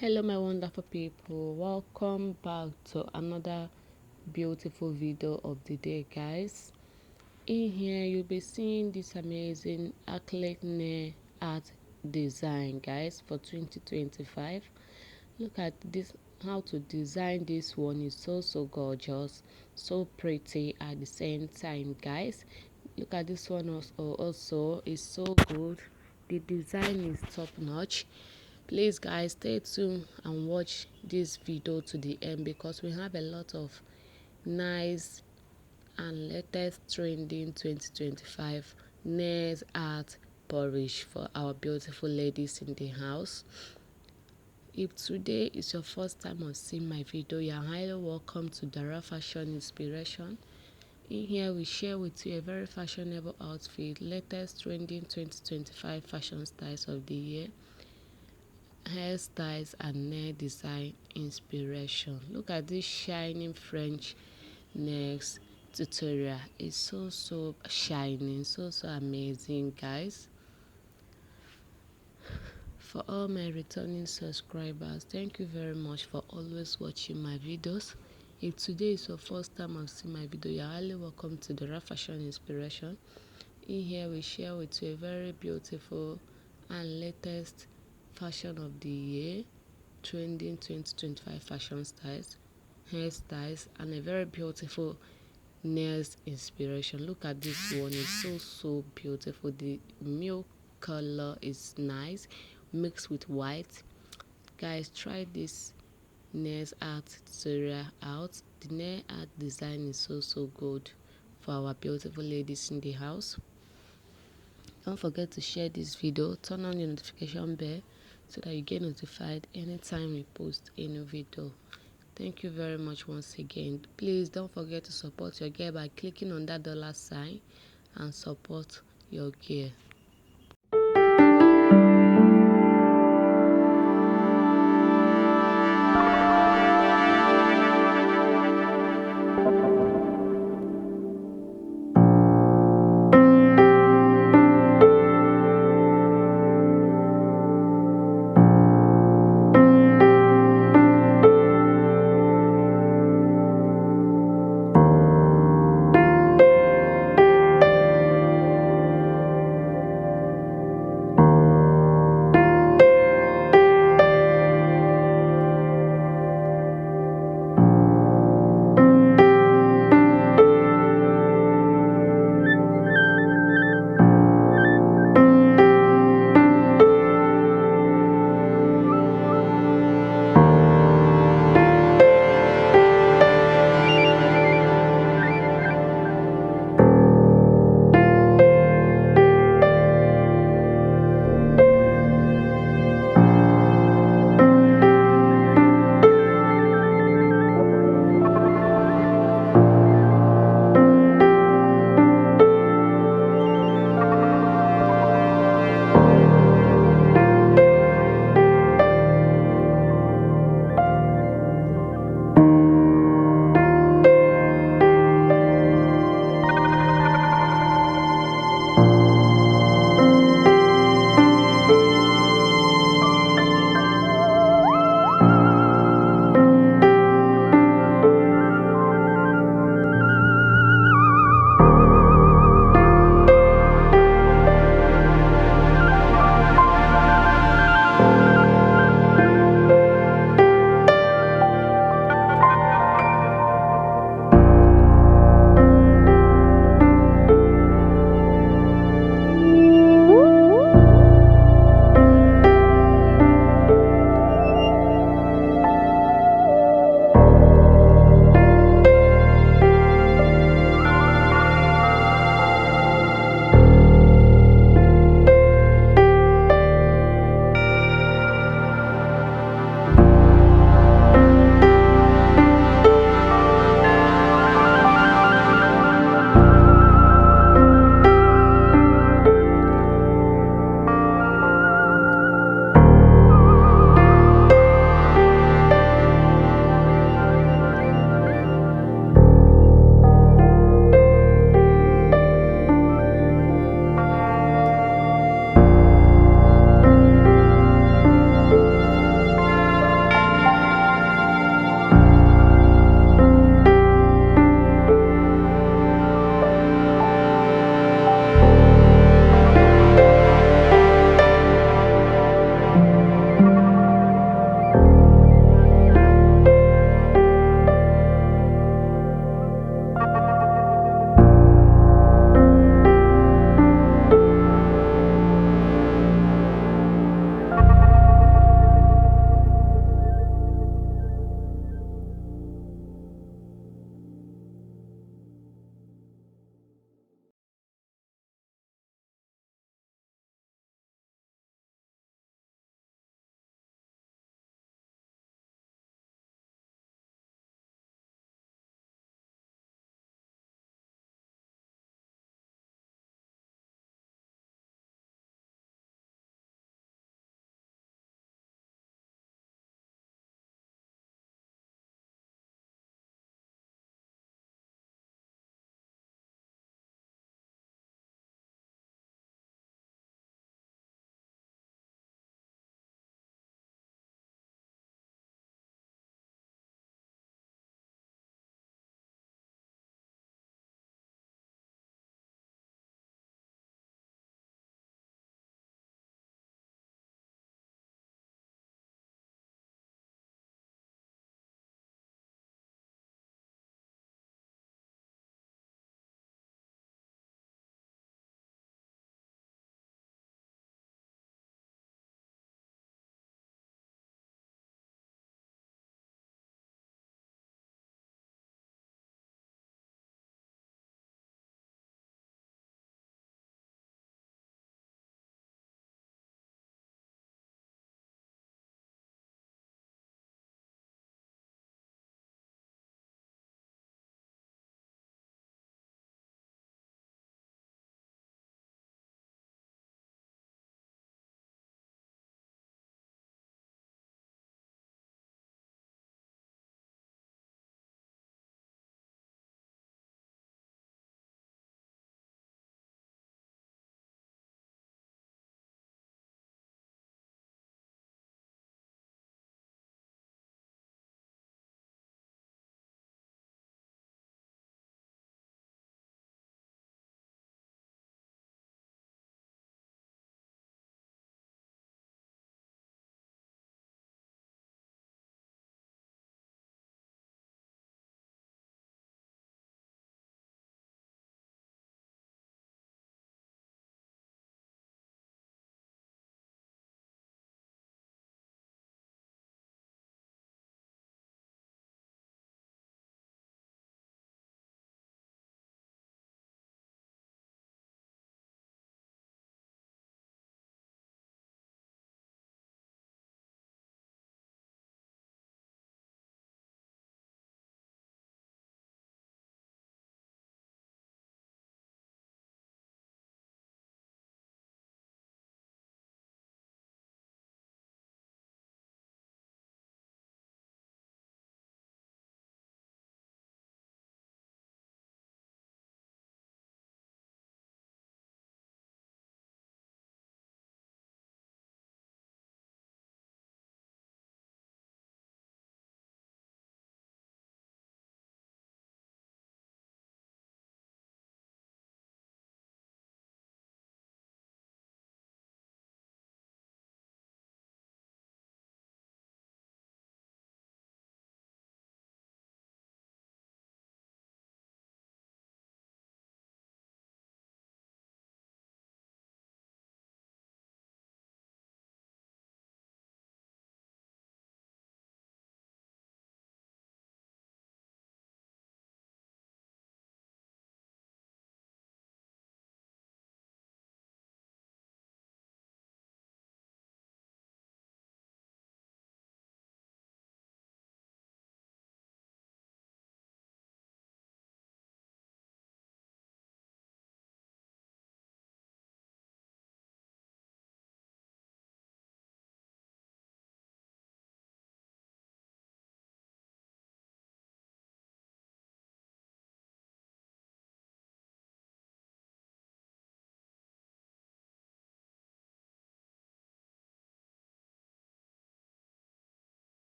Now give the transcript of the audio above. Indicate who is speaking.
Speaker 1: Hello my wonderful people, welcome back to another beautiful video of the day, guys. In here you'll be seeing this amazing acrylic nail art design, guys, for 2025. Look at this, how to design this one is so gorgeous, so pretty at the same time, guys. Look at this one also is so good. The design is top notch. Please guys, stay tuned and watch this video to the end because we have a lot of nice and latest trending 2025 nails art polish for our beautiful ladies in the house. If today is your first time of seeing my video, you are highly welcome to Dara Fashion Inspiration. In here we share with you a very fashionable outfit, latest trending 2025 fashion styles of the year, hairstyles and nail design inspiration. Look at this shining French nails tutorial. It's so shining, so amazing, guys. For all my returning subscribers, thank you very much for always watching my videos. If today is your first time of seeing my video, you're highly welcome to the Fashion Inspiration. In here we share with you a very beautiful and latest fashion of the year, trending 2025 fashion styles, hairstyles, and a very beautiful nails inspiration. Look at this one, it's so beautiful. The milk color is nice, mixed with white. Guys, try this nails art tutorial out. The nail art design is so good for our beautiful ladies in the house. Don't forget to share this video, turn on your notification bell so that you get notified anytime we post a new video. Thank you very much once again. Please don't forget to support your girl by clicking on that dollar sign and support your girl.